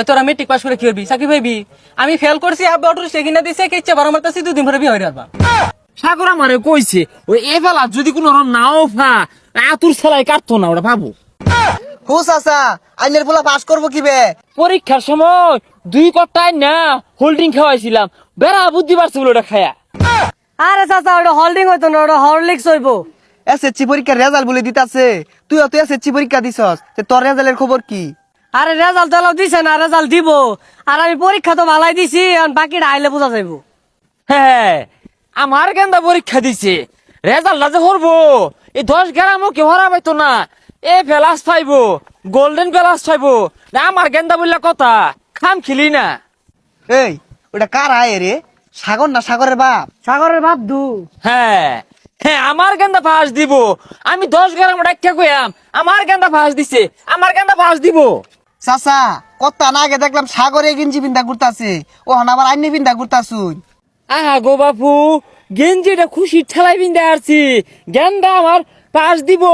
তোরা matric pass করে কি করবি, চাকরি পাইবি? আমি ফেল করছি, আব্বা অটো রিক্সা কিনা দিছে, কে ইচ্ছা বারো মারতাছি, 2 দিন পরে বিয়ে হয়ে যাবা। সাগর আমারে কইছে ওই এবেলা যদি কোনো রকম নাও ফা আতুর সেলাই কাটতো না ওটা ভাবো। হু চাচা, আইনের পোলা পাস করবো কি বে? পরীক্ষার সময় 2 কটায় না হোল্ডিং খাওয়াইছিলাম, বেড়া বুদ্ধি পারছে বলে ওটা খায়া। আরে চাচা ওটা হোল্ডিং হইতো না, ওটা হরলিক্স হইবো। এসএসসি পরীক্ষার রেজাল্ট বলে দিতাছে, তুইও তো এসএসসি পরীক্ষা দিছস, তোর রেজাল্টের খবর কি? আরে রেজাল্ট তো দিছে না, রেজাল্ট দিব। আর আমি পরীক্ষা তো ভালাই দিছি, বাকিটা আইলে বোঝা যাইবো। হ্যাঁ আমার গেন্দা পরীক্ষা দিছে, রেজাল্ট যে হরবো এই 10 গ্রামও কেউ হরা পাইতো না। এ প্লাস পাইবো, গোল্ডেন প্লাস পাইবো না, আমার গেন্দা বললে কথা খাম খেলি না। এই ওটা কার আয় রে? সাগর না সাগরের বাপ? সাগরের বাপ দু। হ্যাঁ হ্যাঁ আমার গেন্দা ফাঁস দিব, আমি 10 গ্রাম ডাক্কা কইয়াম আমার গেন্দা ফাঁস দিছে, আমার গেন্দা ফাঁস দিব। চাচা কত্তা না আগে দেখলাম সাগরে গেঞ্জি বিন্দা ঘুরতাছে, ও হান আবার আইনি বিন্দা ঘুরতাছুন। আহা গো বাপু, গেঞ্জিটা খুশির ঠেলায় বিন্দা আসছি, গেন্দা আমার পাস দিব।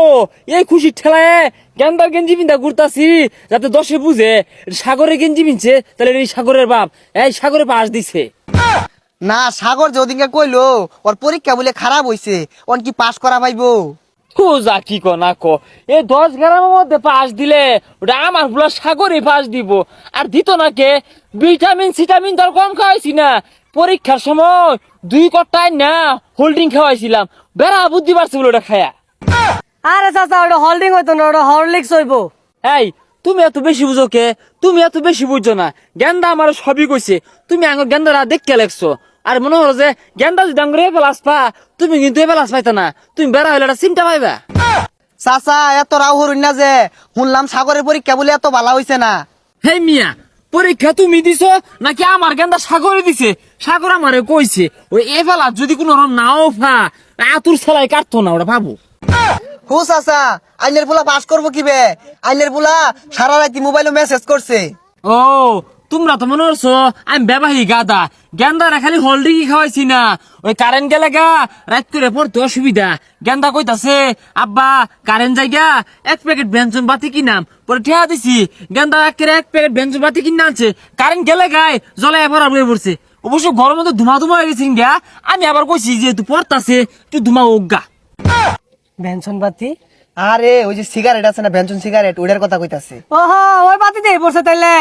এই খুশির ঠেলায় গেন্দার গেঞ্জি বিন্দা ঘুরতাছি, যাতে 10-এ বুঝে সাগরের গেঞ্জি বিনছে, তাহলে এই সাগরের বাপ এই সাগরে পাস দিছে। না সাগর যদিনকে কইলো ওর পরীক্ষা বলে খারাপ হইছে, ওন কি পাস করা পাইবো? যা কি ক না ক, এই 10 গ্রামের মধ্যে পাস দিলে ওটা আমার পুরো সাগরে পাস দিব। আর দিত না কে, ভিটামিন সিটামিন তোর কম খাওয়াইছি না, পরীক্ষার সময় 2 কটায় না হোল্ডিং খাওয়াইছিলাম, বেড়া বুদ্ধি পারছে বলে ওটা খায়া। আরে চাচা ওটা হোল্ডিং হইতো না, ওটা হরলিক্স হইবো। এই তুমি এত বেশি বুঝো কে? তুমি এত বেশি বুঝছো না, গেন্দা আমার সবই কইছে, তুমি আঙ্গুর গেন্দারা দেখতে লাগছো। আর মনে হলো যে গেন্দা যদি আঙ্গুর এবেলাস পা, তুমি কিন্তু এবেলাস পাইতা না, তুমি বেড়া হইলে একটা চিন্তা পাইবা। চাচা এত রাও হরুন না যে, শুনলাম সাগরের পরীক্ষা বলে এত ভালো হইছে না। হেই মিয়া, পরীক্ষা তুমি দিছো নাকি আমার গেন্দা সাগরে দিছে? সাগর আমারে কইছে ওই এবেলা যদি কোনো রকম নাও ফা আতুর সেলাই কাটতো না ওটা ভাবো। হু চাচা, আইনের পোলা পাস করবো কি বে? আইনের পোলা সারা রাতি মোবাইলে মেসেজ করছে। ও তোমরা তো মনে করছো আমি ব্যবহারিক গাদা, গেন্দারা খালি হোল্ডিং খাওয়াইছি না, ওই কারেন্ট গেলে গা রাত করে পড়তে অসুবিধা। গেন্দা কইতাছে আব্বা কারেন্ট জায়গা 1 প্যাকেট ব্যঞ্জন বাতি কিনাম, পরে ঠেয়া দিছি, গেন্দা একের 1 প্যাকেট ব্যঞ্জন বাতি কিনে আনছে, কারেন্ট গেলে গায়ে জ্বলাই ভরা বয়ে পড়ছে। অবশ্য ঘরের মধ্যে ধুমা ধুমা হয়ে গেছি গা, আমি আবার কইছি যে তুই পড়তাছে তুই ধুমা ওগা। বেনসন বাতি। আরে ওই যে সিগারেট আছে না, ব্যঞ্জন সিগারেট, ওইটার কথা কইতাছে। ওহো ওই বাতি দিয়ে পড়ছে তাইলে।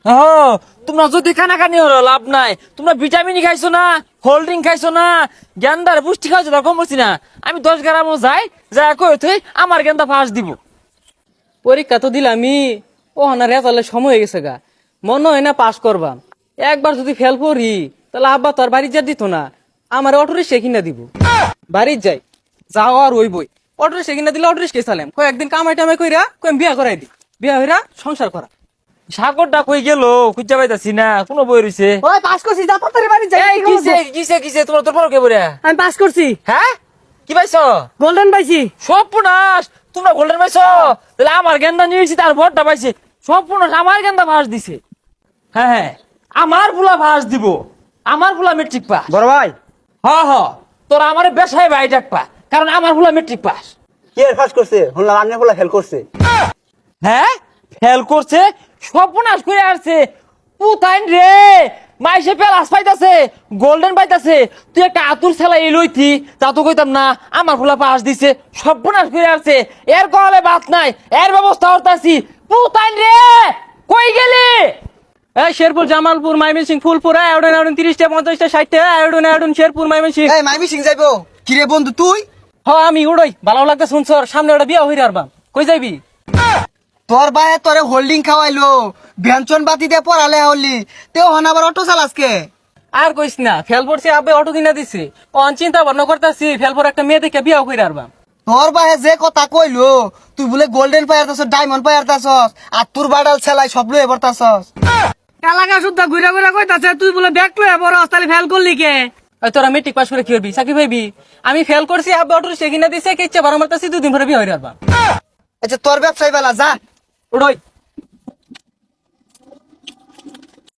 ও তোমরা যদি কানাকানি হলো লাভ নাই, তোমরা ভিটামিন খাইছো না, হোল্ডিং খাইছো না, গেন্দার পুষ্টি খাইছো, তখন বলছি না আমি 10 গ্রামও যাই যা কই তুই আমার গেন্দা ফাঁস দিব। পরীক্ষা তো দিলামই, ও হানা রেজাল্টের সময় হয়ে গেছে গা, মনে হয় না পাস করবাম। একবার যদি ফেল করি তাহলে আব্বা তোর বাড়ি যা দিত না, আমার অটো রিক্সা কিনা দিব। বাড়ির যাই যাও আর ওই বই, অটো রিক্সা কিনা দিলে অটো রিক্সা চালাম, কয়েকদিন কামাই টামাই কইরা কই বিয়া করাই দি, বিয়া হইরা সংসার করা। সাগরটা কই গেল খুঁজা পাইতাছি না, কোনো বই রইছে। ওই পাস করছি, যা তাড়াতাড়ি বাড়ি যাই। এই কিসে কিসে কিসে তোমার তোর পর কে বইরা? আমি পাস করছি, হ্যাঁ কি পাইছো? গোল্ডেন পাইছি। সর্বনাশ, তোমরা গোল্ডেন পাইছো? তাহলে আমার গেন্দা নিয়েছি তার ভরটা পাইছে, সর্বনাশ আমার গেন্দা ফাঁস দিছে। হ্যাঁ হ্যাঁ আমার বুলা ফাঁস দিব, আমার বুলা মেট্রিক পাস। বড় ভাই হ হ তোরা আমার বেসায় ভাই ডাকপা, কারণ আমার বুলা মেট্রিক পাস। কি এর পাস করছে? শুনলাম আইনের পোলা ফেল করছে। হ্যাঁ ফেল করছে, সর্বনাশ করে আসছে পুতাইন রে, মাইসে পেলাস পাইতাছে, গোল্ডেন পাইতাছে, তুই একটা আতুর ছেলা লইতি তা তো কইতাম না, আমার ফুলা পাস দিছে, সর্বনাশ করে আসছে। এর কলে বাত নাই, এর ব্যবস্থা করতাছি। পুতাইন রে কই গেলি? এই শেরপুর, জামালপুর, ময়মনসিংহ, ফুলপুর, আয়োডন আয়োডন 30টা 50টা 60টা, আয়োডন আয়োডন শেরপুর ময়মনসিংহ। এই মাইমি সিং যাইবো কি রে বন্ধু তুই? হ আমি উড়ই, ভালো লাগতে শুনছর, সামনে ওটা বিয়া হইরে আরবাম, কই যাইবি? তোর ভাইয়ে তোরে হোল্ডিং খাওয়াইলো, ব্যঞ্জন বাতি দিয়ে পড়ালে হলি, তেও হন আবার অটো চালাসকে। আর কইস না, ফেল পড়ছি আব্বে অটো কিনা দিছে, অন চিন্তা ভাবনা করতাছি ফেল পর একটা মেয়ে দেখে বিয়া হইরে আরবাম। তোর ভাইয়ে যে কথা কইলো, তুই বলে গোল্ডেন পায়ার তাছস, ডায়মন্ড পায়ার তাছস, আর তোর বাডাল ছেলাই সব লয়ে পড়তাছস। এলাকা শুদ্ধা ঘুরা ঘুরা কইতাছে তুই বলে ব্যাগ লয়ে বড় তাহলে ফেল করলি কে? ওই তোরা মেট্রিক পাস করে কি করবি, চাকরি পাইবি? আমি ফেল করছি, আব্বে অটো রিক্সা কিনা দিছে, কে ইচ্ছা বারো মারতাছি, 2 দিন পরে বিয়া হইরে আরবাম। আচ্ছা তোর ব্যবসায়ী বেলা যা উড়ই।